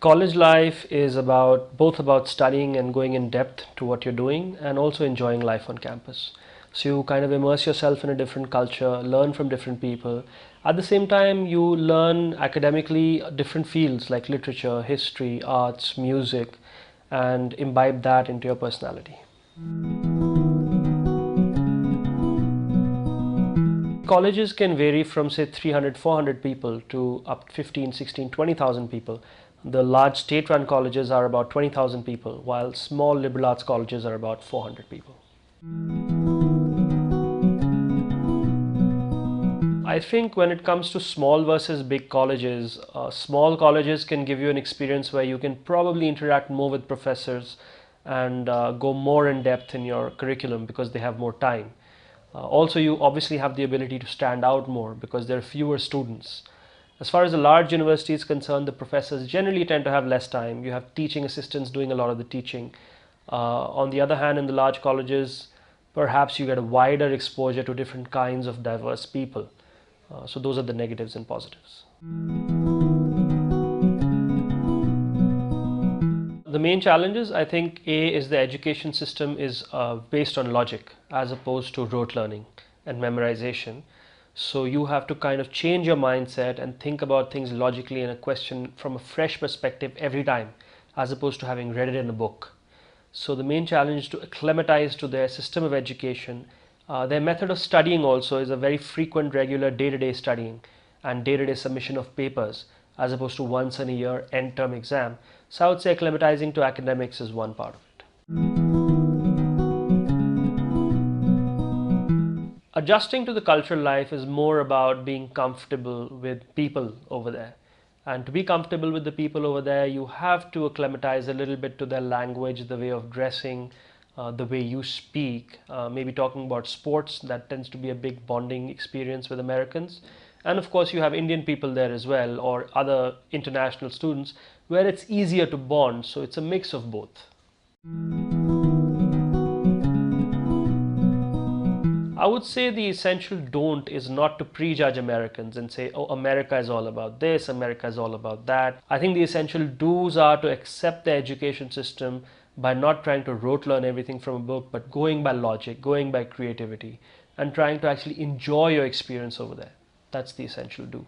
College life is both about studying and going in depth to what you're doing and also enjoying life on campus. So you kind of immerse yourself in a different culture, learn from different people. At the same time, you learn academically different fields like literature, history, arts, music, and imbibe that into your personality. Colleges can vary from say 300, 400 people to up 15, 16, 20,000 people. The large state-run colleges are about 20,000 people, while small liberal arts colleges are about 400 people. I think when it comes to small versus big colleges, small colleges can give you an experience where you can probably interact more with professors and go more in depth in your curriculum because they have more time. Also, you obviously have the ability to stand out more because there are fewer students. As far as a large university is concerned, the professors generally tend to have less time. You have teaching assistants doing a lot of the teaching. On the other hand, in the large colleges, perhaps you get a wider exposure to different kinds of diverse people. So those are the negatives and positives. The main challenges, I think, A is the education system is based on logic as opposed to rote learning and memorization. So you have to kind of change your mindset and think about things logically in a question from a fresh perspective every time, as opposed to having read it in a book. So the main challenge is to acclimatize to their system of education. Their method of studying also is a very frequent, regular, day-to-day studying and day-to-day submission of papers, as opposed to once in a year end term exam. So I would say acclimatizing to academics is one part of it. Adjusting to the cultural life is more about being comfortable with people over there. And to be comfortable with the people over there, you have to acclimatize a little bit to their language, the way of dressing, the way you speak, maybe talking about sports. That tends to be a big bonding experience with Americans. And of course, you have Indian people there as well, or other international students, where it's easier to bond. So it's a mix of both. I would say the essential don't is not to prejudge Americans and say, oh, America is all about this, America is all about that. I think the essential do's are to accept the education system by not trying to rote learn everything from a book, but going by logic, going by creativity, and trying to actually enjoy your experience over there. That's the essential do.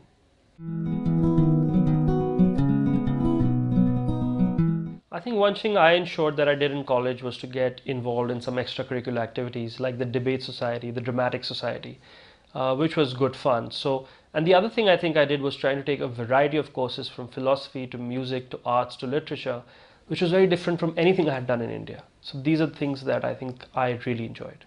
I think one thing I ensured that I did in college was to get involved in some extracurricular activities like the debate society, the dramatic society, which was good fun. And the other thing I think I did was trying to take a variety of courses from philosophy to music to arts to literature, which was very different from anything I had done in India. So these are the things that I think I really enjoyed.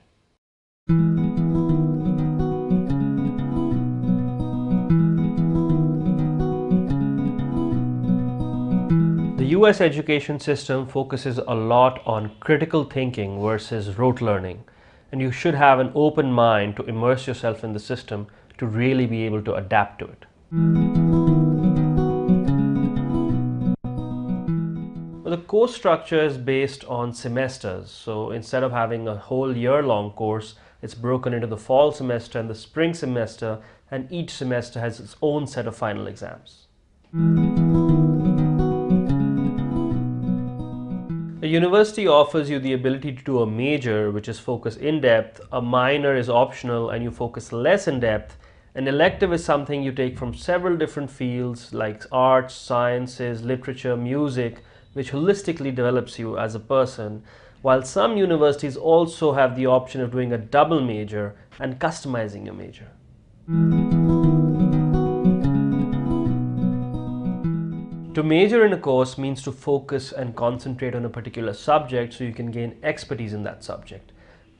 The US education system focuses a lot on critical thinking versus rote learning, and you should have an open mind to immerse yourself in the system to really be able to adapt to it. Well, the course structure is based on semesters, so instead of having a whole year-long course, it's broken into the fall semester and the spring semester, and each semester has its own set of final exams. A university offers you the ability to do a major, which is focus in depth, a minor is optional and you focus less in depth. An elective is something you take from several different fields like arts, sciences, literature, music, which holistically develops you as a person, while some universities also have the option of doing a double major and customizing your major. To major in a course means to focus and concentrate on a particular subject so you can gain expertise in that subject.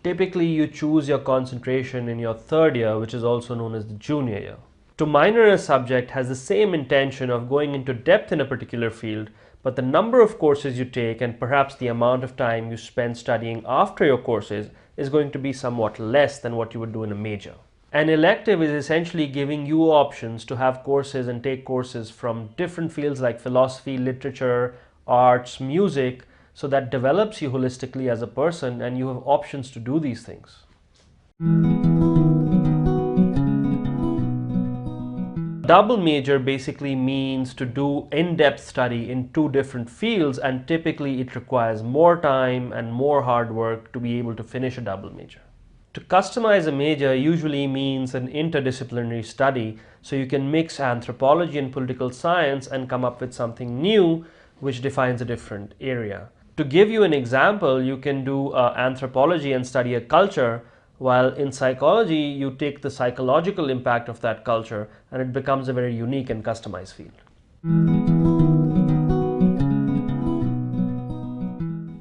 Typically, you choose your concentration in your third year, which is also known as the junior year. To minor in a subject has the same intention of going into depth in a particular field, but the number of courses you take and perhaps the amount of time you spend studying after your courses is going to be somewhat less than what you would do in a major. An elective is essentially giving you options to have courses and take courses from different fields like philosophy, literature, arts, music, so that develops you holistically as a person and you have options to do these things. double major basically means to do in-depth study in two different fields, and typically it requires more time and more hard work to be able to finish a double major. To customize a major usually means an interdisciplinary study, so you can mix anthropology and political science and come up with something new which defines a different area. To give you an example, you can do anthropology and study a culture, while in psychology you take the psychological impact of that culture and it becomes a very unique and customized field.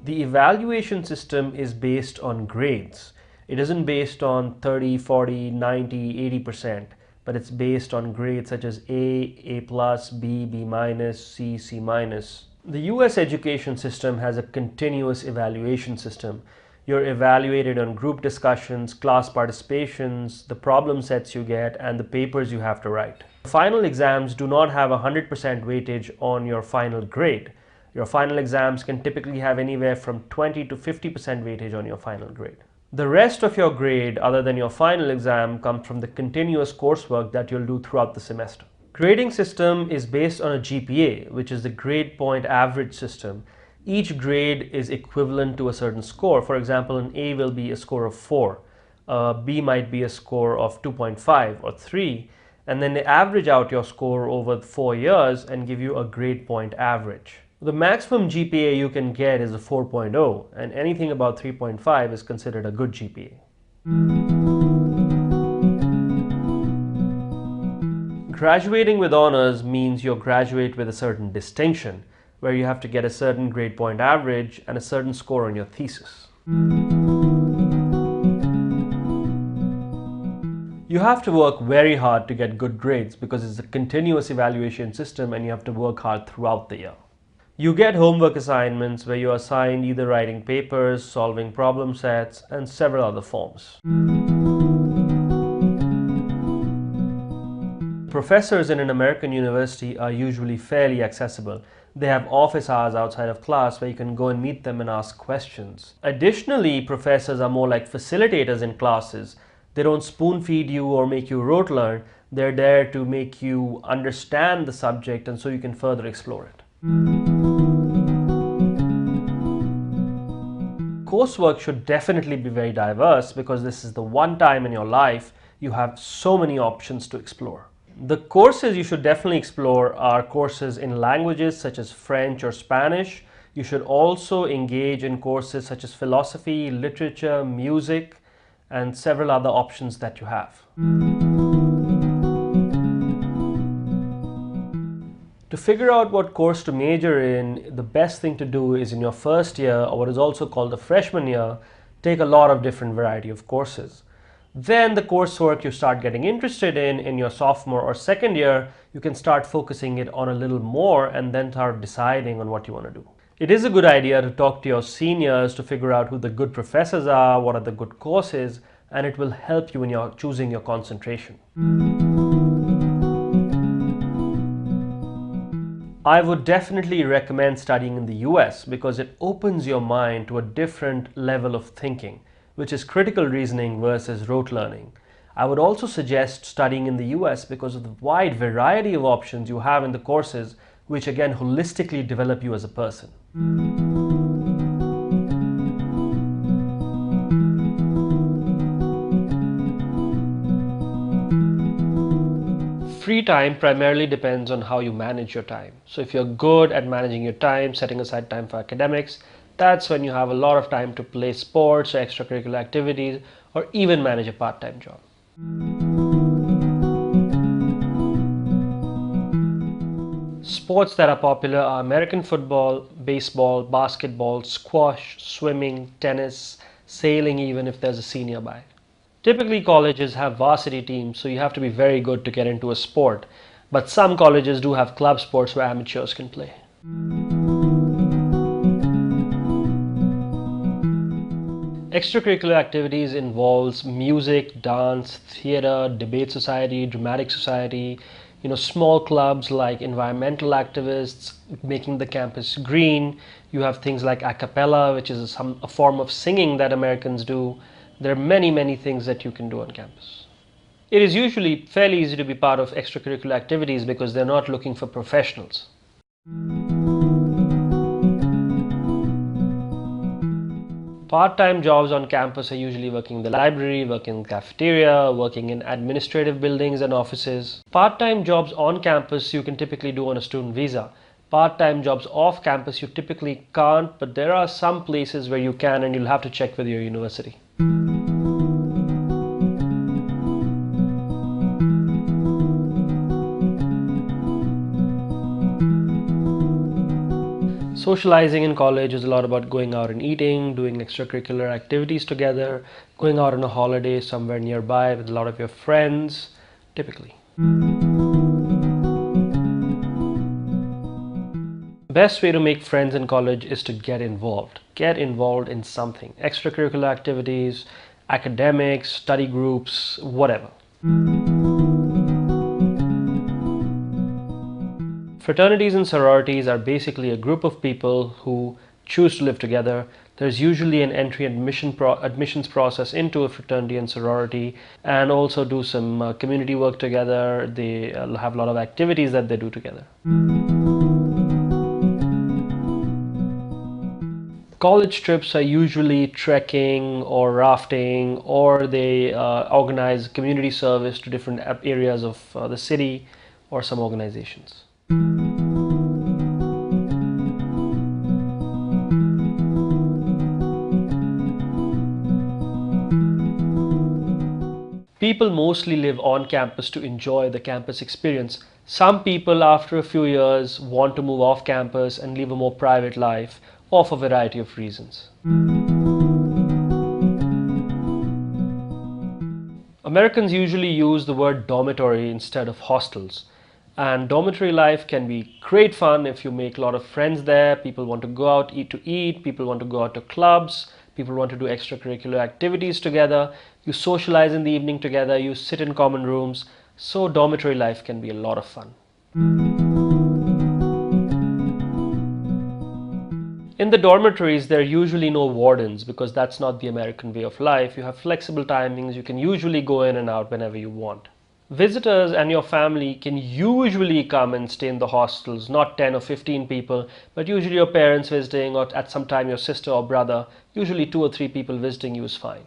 The evaluation system is based on grades. It isn't based on 30, 40, 90, 80%, but it's based on grades such as A plus, B, B minus, C, C minus. The US education system has a continuous evaluation system. You're evaluated on group discussions, class participations, the problem sets you get, and the papers you have to write. Final exams do not have 100% weightage on your final grade. Your final exams can typically have anywhere from 20 to 50% weightage on your final grade. The rest of your grade, other than your final exam, comes from the continuous coursework that you'll do throughout the semester. Grading system is based on a GPA, which is the grade point average system. Each grade is equivalent to a certain score. For example, an A will be a score of 4, B might be a score of 2.5 or 3, and then they average out your score over 4 years and give you a grade point average. The maximum GPA you can get is a 4.0, and anything above 3.5 is considered a good GPA. Graduating with honors means you graduate with a certain distinction, where you have to get a certain grade point average and a certain score on your thesis. You have to work very hard to get good grades because it's a continuous evaluation system and you have to work hard throughout the year. You get homework assignments where you are assigned either writing papers, solving problem sets, and several other forms. Professors in an American university are usually fairly accessible. They have office hours outside of class where you can go and meet them and ask questions. Additionally, professors are more like facilitators in classes. They don't spoon feed you or make you rote learn. They're there to make you understand the subject and so you can further explore it. Coursework should definitely be very diverse because this is the one time in your life you have so many options to explore. The courses you should definitely explore are courses in languages such as French or Spanish. You should also engage in courses such as philosophy, literature, music, and several other options that you have. To figure out what course to major in, the best thing to do is in your first year, or what is also called the freshman year, take a lot of different variety of courses. Then the coursework you start getting interested in your sophomore or second year, you can start focusing it on a little more and then start deciding on what you want to do. It is a good idea to talk to your seniors to figure out who the good professors are, what are the good courses, and it will help you in your choosing your concentration. I would definitely recommend studying in the US because it opens your mind to a different level of thinking, which is critical reasoning versus rote learning. I would also suggest studying in the US because of the wide variety of options you have in the courses, which again holistically develop you as a person. Free time primarily depends on how you manage your time. So if you're good at managing your time, setting aside time for academics, that's when you have a lot of time to play sports or extracurricular activities or even manage a part-time job. Sports that are popular are American football, baseball, basketball, squash, swimming, tennis, sailing even if there's a senior by. Typically colleges have varsity teams, so you have to be very good to get into a sport, but some colleges do have club sports where amateurs can play. Extracurricular activities involves music, dance, theater, debate society, dramatic society, small clubs like environmental activists, making the campus green. You have things like a cappella, which is a form of singing that Americans do. There are many, many things that you can do on campus. It is usually fairly easy to be part of extracurricular activities because they're not looking for professionals. Part-time jobs on campus are usually working in the library, working in the cafeteria, working in administrative buildings and offices. Part-time jobs on campus you can typically do on a student visa. Part-time jobs off campus you typically can't, but there are some places where you can, and you'll have to check with your university. Socializing in college is a lot about going out and eating, doing extracurricular activities together, going out on a holiday somewhere nearby with a lot of your friends, typically. Best way to make friends in college is to get involved. Get involved in something. Extracurricular activities, academics, study groups, whatever. Fraternities and sororities are basically a group of people who choose to live together. There's usually an entry admissions process into a fraternity and sorority, and also do some community work together. They have a lot of activities that they do together. College trips are usually trekking or rafting, or they organize community service to different areas of the city or some organizations. People mostly live on campus to enjoy the campus experience. Some people, after a few years, want to move off campus and live a more private life, or for a variety of reasons. Americans usually use the word dormitory instead of hostels. And dormitory life can be great fun if you make a lot of friends there. People want to go out to eat, people want to go out to clubs, people want to do extracurricular activities together. You socialize in the evening together, you sit in common rooms. So dormitory life can be a lot of fun. In the dormitories, there are usually no wardens because that's not the American way of life. You have flexible timings, you can usually go in and out whenever you want. Visitors and your family can usually come and stay in the hostels, not 10 or 15 people, but usually your parents visiting, or at some time your sister or brother. Usually 2 or 3 people visiting you is fine.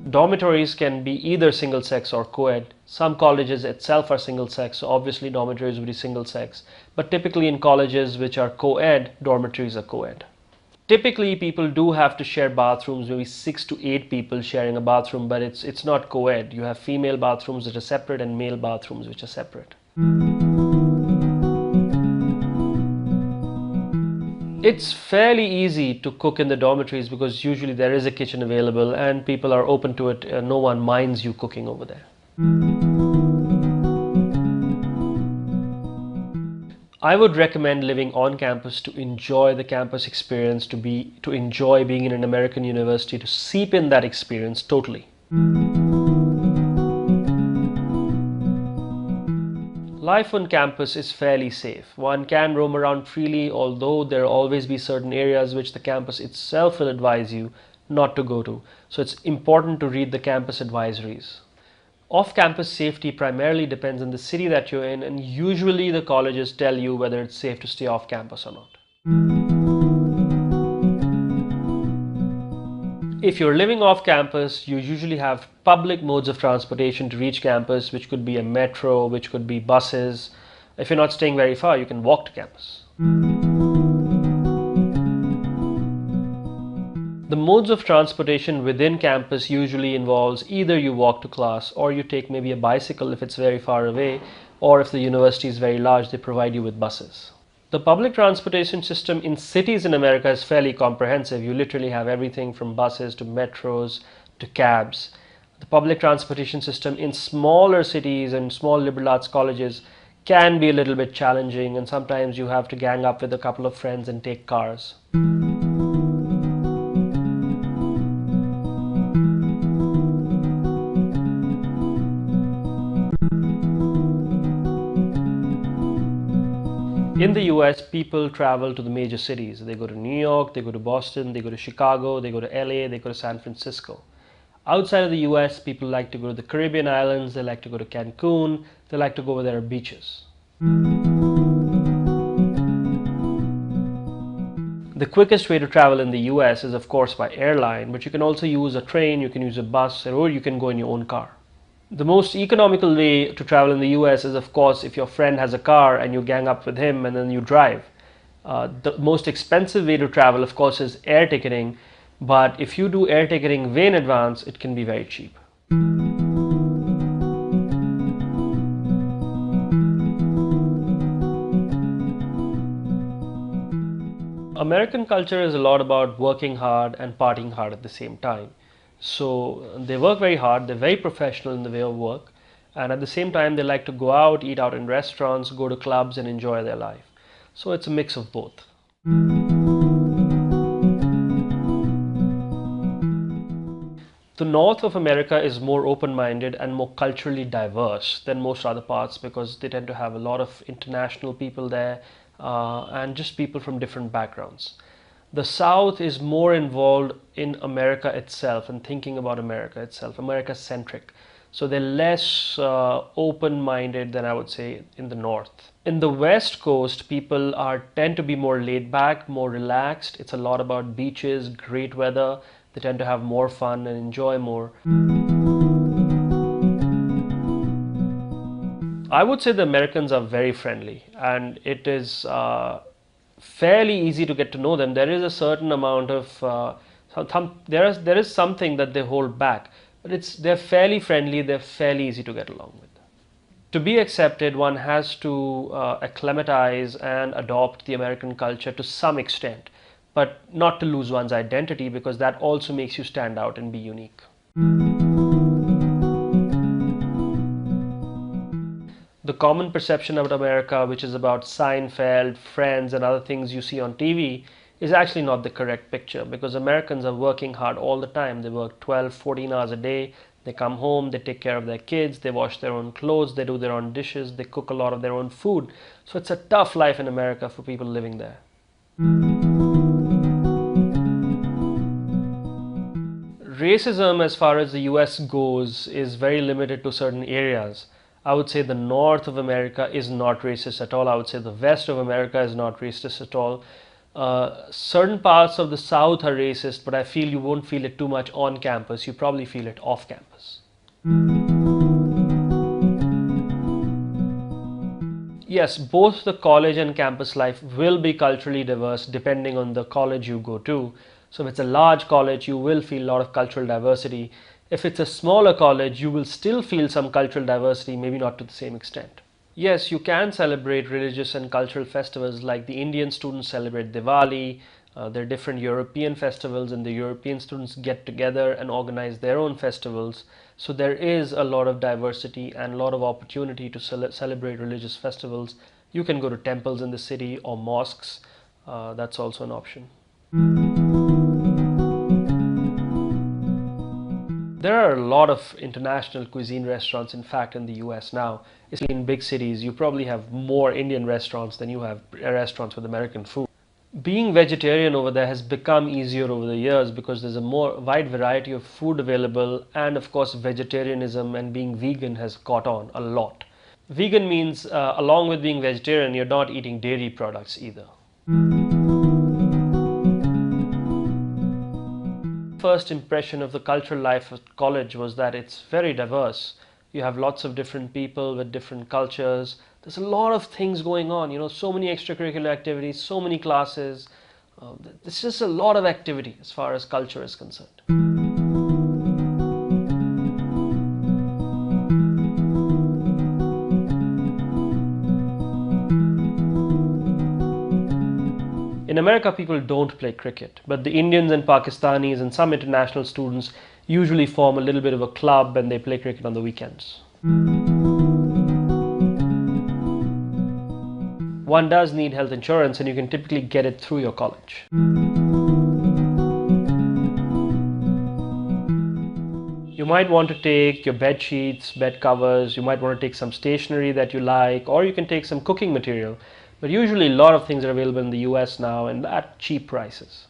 Dormitories can be either single sex or co-ed. Some colleges itself are single sex, so obviously dormitories would be single sex. But typically in colleges which are co-ed, dormitories are co-ed. Typically, people do have to share bathrooms, maybe 6 to 8 people sharing a bathroom, but it's not co-ed. You have female bathrooms that are separate and male bathrooms which are separate. It's fairly easy to cook in the dormitories because usually there is a kitchen available and people are open to it. No one minds you cooking over there. I would recommend living on campus to enjoy the campus experience, to enjoy being in an American university, to seep in that experience totally. Life on campus is fairly safe. One can roam around freely, although there will always be certain areas which the campus itself will advise you not to go to. So it's important to read the campus advisories. Off-campus safety primarily depends on the city that you're in, and usually the colleges tell you whether it's safe to stay off campus or not. If you're living off campus, you usually have public modes of transportation to reach campus, which could be a metro, which could be buses. If you're not staying very far, you can walk to campus. The modes of transportation within campus usually involves either you walk to class or you take maybe a bicycle if it's very far away, or if the university is very large, they provide you with buses. The public transportation system in cities in America is fairly comprehensive. You literally have everything from buses to metros to cabs. The public transportation system in smaller cities and small liberal arts colleges can be a little bit challenging, and sometimes you have to gang up with a couple of friends and take cars. In the US, people travel to the major cities. They go to New York, they go to Boston, they go to Chicago, they go to LA, they go to San Francisco. Outside of the US, people like to go to the Caribbean islands, they like to go to Cancun, they like to go where there are beaches. The quickest way to travel in the US is of course by airline, but you can also use a train, you can use a bus, or you can go in your own car. The most economical way to travel in the US is of course if your friend has a car and you gang up with him and then you drive. The most expensive way to travel of course is air ticketing, but if you do air ticketing way in advance, it can be very cheap. American culture is a lot about working hard and partying hard at the same time. So they work very hard, they're very professional in the way of work, and at the same time they like to go out, eat out in restaurants, go to clubs and enjoy their life. So it's a mix of both. The north of America is more open-minded and more culturally diverse than most other parts because they tend to have a lot of international people there and just people from different backgrounds. The South is more involved in America itself and thinking about America itself, America-centric. So they're less open-minded than I would say in the North. In the West Coast, people tend to be more laid back, more relaxed. It's a lot about beaches, great weather. They tend to have more fun and enjoy more. I would say the Americans are very friendly, and it is fairly easy to get to know them. There is a certain amount of there is something that they hold back, but they're fairly friendly. They're fairly easy to get along with. To be accepted, one has to acclimatize and adopt the American culture to some extent, but not to lose one's identity because that also makes you stand out and be unique. The common perception about America, which is about Seinfeld, Friends, and other things you see on TV, is actually not the correct picture because Americans are working hard all the time. They work 12, 14 hours a day. They come home, they take care of their kids, they wash their own clothes, they do their own dishes, they cook a lot of their own food. So it's a tough life in America for people living there. Racism, as far as the US goes, is very limited to certain areas. I would say the north of America is not racist at all. I would say the west of America is not racist at all. Certain parts of the south are racist, but I feel you won't feel it too much on campus. You probably feel it off campus. Yes, both the college and campus life will be culturally diverse depending on the college you go to. So if it's a large college, you will feel a lot of cultural diversity. If it's a smaller college, you will still feel some cultural diversity, maybe not to the same extent. Yes, you can celebrate religious and cultural festivals like the Indian students celebrate Diwali. There are different European festivals and the European students get together and organize their own festivals. So there is a lot of diversity and a lot of opportunity to celebrate religious festivals. You can go to temples in the city or mosques. That's also an option. There are a lot of international cuisine restaurants, in fact, in the US now. Especially in big cities, you probably have more Indian restaurants than you have restaurants with American food. Being vegetarian over there has become easier over the years because there's a more wide variety of food available, and of course vegetarianism and being vegan has caught on a lot. Vegan means along with being vegetarian, you're not eating dairy products either. First impression of the cultural life of college was that it's very diverse. You have lots of different people with different cultures. There's a lot of things going on, so many extracurricular activities, so many classes. There's just a lot of activity as far as culture is concerned. In America, people don't play cricket, but the Indians and Pakistanis and some international students usually form a little bit of a club and they play cricket on the weekends. One does need health insurance and you can typically get it through your college. You might want to take your bed sheets, bed covers, you might want to take some stationery that you like, or you can take some cooking material. But usually a lot of things are available in the US now and at cheap prices.